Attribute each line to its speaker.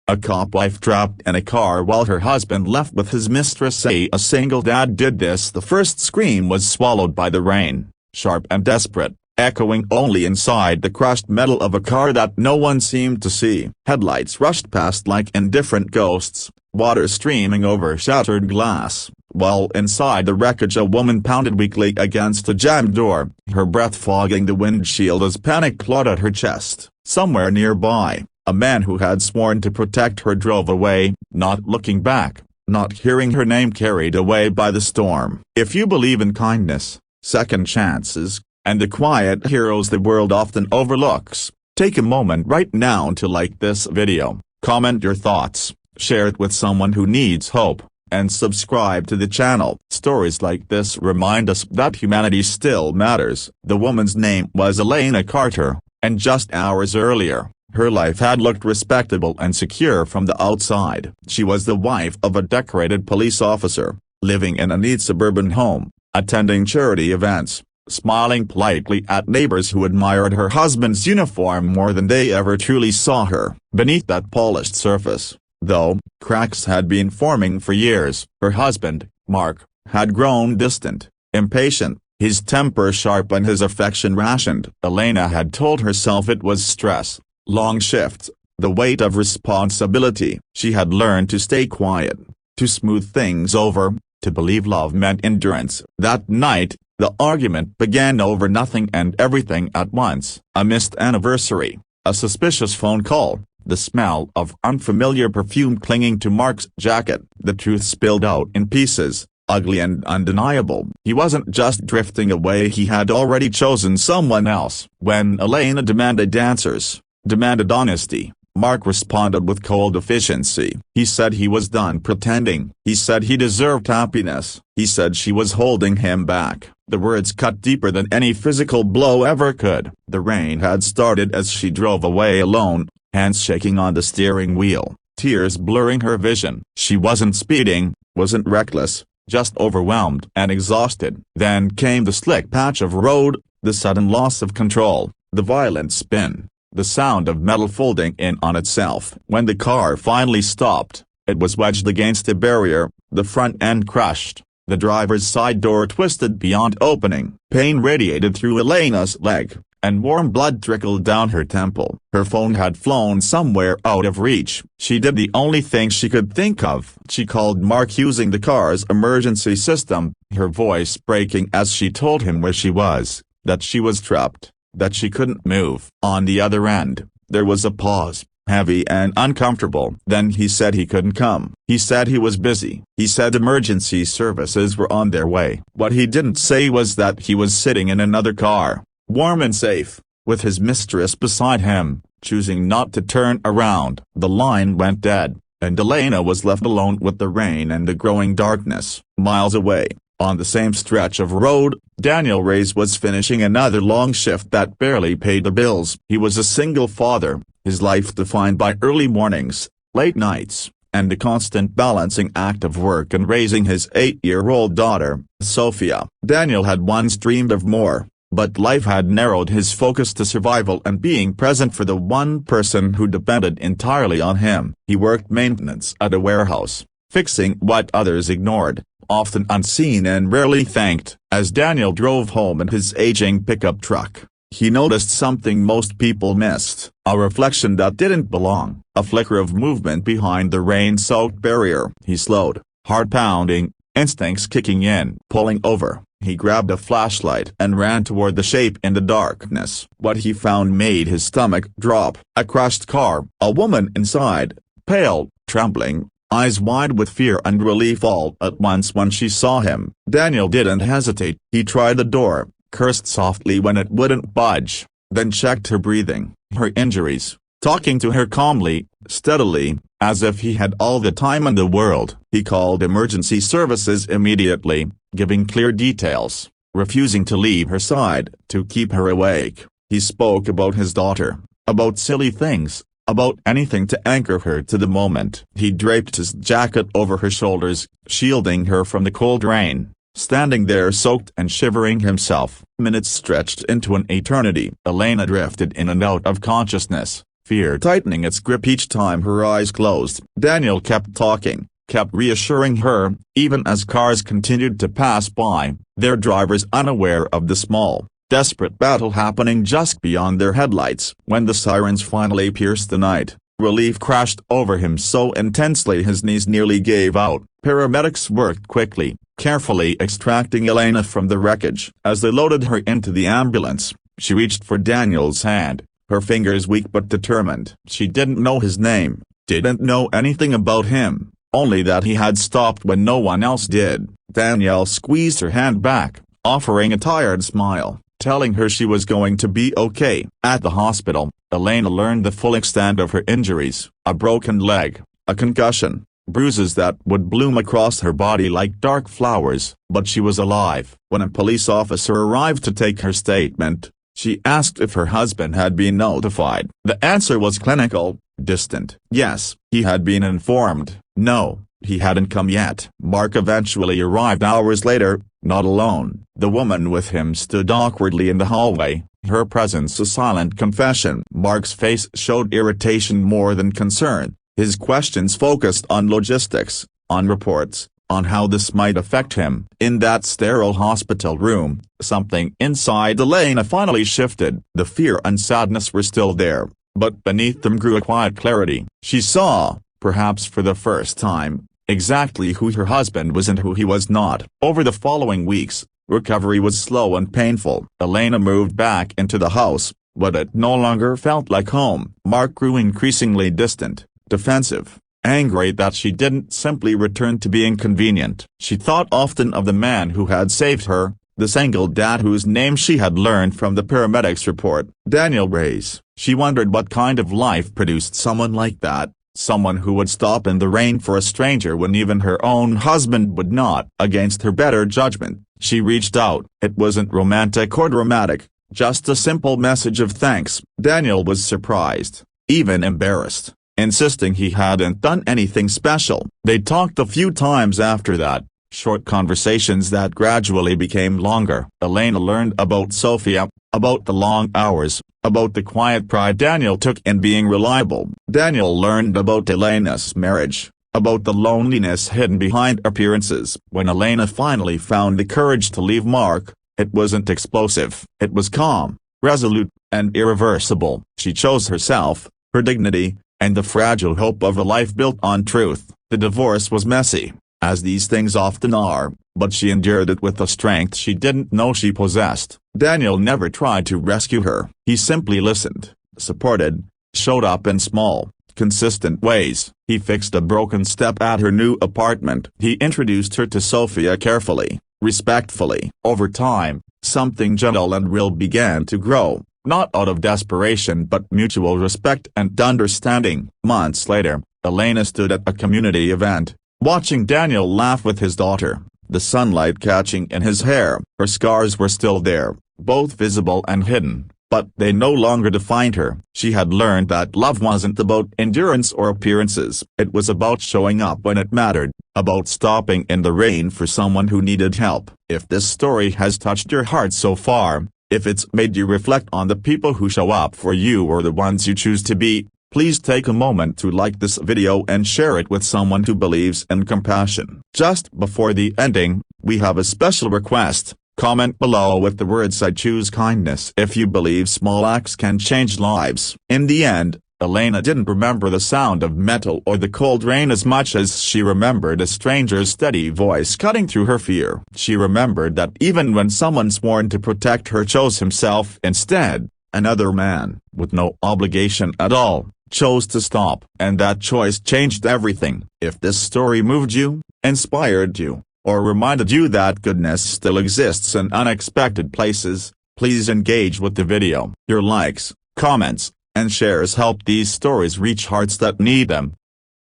Speaker 1: A cop wife trapped in a car while her husband left with his mistress. A single dad did this. The first scream was swallowed by the rain, sharp and desperate, echoing only inside the crushed metal of a car that no one seemed to see. Headlights rushed past like indifferent ghosts, water streaming over shattered glass, while inside the wreckage a woman pounded weakly against a jammed door, her breath fogging the windshield as panic clawed at her chest. Somewhere nearby, a man who had sworn to protect her drove away, not looking back, not hearing her name carried away by the storm. If you believe in kindness, second chances, and the quiet heroes the world often overlooks, take a moment right now to like this video, comment your thoughts, share it with someone who needs hope, and subscribe to the channel. Stories like this remind us that humanity still matters. The woman's name was Elena Carter, and just hours earlier, her life had looked respectable and secure from the outside. She was the wife of a decorated police officer, living in a neat suburban home, attending charity events, smiling politely at neighbors who admired her husband's uniform more than they ever truly saw her. Beneath that polished surface, though, cracks had been forming for years. Her husband, Mark, had grown distant, impatient, his temper sharp and his affection rationed. Elena had told herself it was stress, long shifts, the weight of responsibility. She had learned to stay quiet, to smooth things over, to believe love meant endurance. That night, the argument began over nothing and everything at once. A missed anniversary, a suspicious phone call, the smell of unfamiliar perfume clinging to Mark's jacket. The truth spilled out in pieces, ugly and undeniable. He wasn't just drifting away, he had already chosen someone else. When Elena demanded answers, demanded honesty, Mark responded with cold efficiency. He said he was done pretending. He said he deserved happiness. He said she was holding him back. The words cut deeper than any physical blow ever could. The rain had started as she drove away alone, hands shaking on the steering wheel, tears blurring her vision. She wasn't speeding, wasn't reckless, just overwhelmed and exhausted. Then came the slick patch of road, the sudden loss of control, the violent spin, the sound of metal folding in on itself. When the car finally stopped, it was wedged against a barrier, the front end crushed, the driver's side door twisted beyond opening. Pain radiated through Elena's leg, and warm blood trickled down her temple. Her phone had flown somewhere out of reach. She did the only thing she could think of. She called Mark using the car's emergency system, her voice breaking as she told him where she was, that she was trapped, that she couldn't move. On the other end, there was a pause, heavy and uncomfortable. Then he said he couldn't come. He said he was busy. He said emergency services were on their way. What he didn't say was that he was sitting in another car, warm and safe, with his mistress beside him, choosing not to turn around. The line went dead, and Elena was left alone with the rain and the growing darkness. Miles away, on the same stretch of road, Daniel Reyes was finishing another long shift that barely paid the bills. He was a single father, his life defined by early mornings, late nights, and the constant balancing act of work and raising his 8-year-old daughter, Sophia. Daniel had once dreamed of more, but life had narrowed his focus to survival and being present for the one person who depended entirely on him. He worked maintenance at a warehouse, fixing what others ignored, often unseen and rarely thanked. As Daniel drove home in his aging pickup truck, he noticed something most people missed, a reflection that didn't belong, a flicker of movement behind the rain-soaked barrier. He slowed, heart pounding, instincts kicking in. Pulling over, he grabbed a flashlight and ran toward the shape in the darkness. What he found made his stomach drop. A crushed car, a woman inside, pale, trembling, eyes wide with fear and relief all at once when she saw him. Daniel didn't hesitate. He tried the door, cursed softly when it wouldn't budge, then checked her breathing, her injuries, talking to her calmly, steadily, as if he had all the time in the world. He called emergency services immediately, giving clear details, refusing to leave her side, to keep her awake. He spoke about his daughter, about silly things, about anything to anchor her to the moment. He draped his jacket over her shoulders, shielding her from the cold rain. Standing there soaked and shivering himself, minutes stretched into an eternity. Elena drifted in and out of consciousness, fear tightening its grip each time her eyes closed. Daniel kept talking, kept reassuring her, even as cars continued to pass by, their drivers unaware of the small, desperate battle happening just beyond their headlights. When the sirens finally pierced the night, relief crashed over him so intensely his knees nearly gave out. Paramedics worked quickly, carefully extracting Elena from the wreckage. As they loaded her into the ambulance, she reached for Daniel's hand, her fingers weak but determined. She didn't know his name, didn't know anything about him, only that he had stopped when no one else did. Daniel squeezed her hand back, offering a tired smile, telling her she was going to be okay. At the hospital, Elena learned the full extent of her injuries: a broken leg, a concussion, bruises that would bloom across her body like dark flowers. But she was alive. When a police officer arrived to take her statement, she asked if her husband had been notified. The answer was clinical, distant. Yes, he had been informed. No, he hadn't come yet. Mark eventually arrived hours later, not alone. The woman with him stood awkwardly in the hallway, her presence a silent confession. Mark's face showed irritation more than concern. His questions focused on logistics, on reports, on how this might affect him. In that sterile hospital room, something inside Elena finally shifted. The fear and sadness were still there, but beneath them grew a quiet clarity. She saw, perhaps for the first time, exactly who her husband was and who he was not. Over the following weeks, recovery was slow and painful. Elena moved back into the house, but it no longer felt like home. Mark grew increasingly distant, defensive, angry that she didn't simply return to being convenient. She thought often of the man who had saved her, the single dad whose name she had learned from the paramedics' report, Daniel Reyes. She wondered what kind of life produced someone like that, someone who would stop in the rain for a stranger when even her own husband would not. Against her better judgment, she reached out. It wasn't romantic or dramatic, just a simple message of thanks. Daniel was surprised, even embarrassed, insisting he hadn't done anything special. They talked a few times after that, short conversations that gradually became longer. Elena learned about Sophia, about the long hours, about the quiet pride Daniel took in being reliable. Daniel learned about Elena's marriage, about the loneliness hidden behind appearances. When Elena finally found the courage to leave Mark, it wasn't explosive. It was calm, resolute, and irreversible. She chose herself, her dignity, and the fragile hope of a life built on truth. The divorce was messy, as these things often are, but she endured it with a strength she didn't know she possessed. Daniel never tried to rescue her. He simply listened, supported, showed up in small, consistent ways. He fixed a broken step at her new apartment. He introduced her to Sophia carefully, respectfully. Over time, something gentle and real began to grow, not out of desperation but mutual respect and understanding. Months later, Elena stood at a community event, watching Daniel laugh with his daughter, the sunlight catching in his hair. Her scars were still there, both visible and hidden, but they no longer defined her. She had learned that love wasn't about endurance or appearances. It was about showing up when it mattered, about stopping in the rain for someone who needed help. If this story has touched your heart so far, if it's made you reflect on the people who show up for you or the ones you choose to be, please take a moment to like this video and share it with someone who believes in compassion. Just before the ending, we have a special request. Comment below with the words "I choose kindness" if you believe small acts can change lives. In the end, Elena didn't remember the sound of metal or the cold rain as much as she remembered a stranger's steady voice cutting through her fear. She remembered that even when someone sworn to protect her chose himself instead, another man, with no obligation at all, chose to stop. And that choice changed everything. If this story moved you, inspired you, or reminded you that goodness still exists in unexpected places, please engage with the video. Your likes, comments, and shares help these stories reach hearts that need them.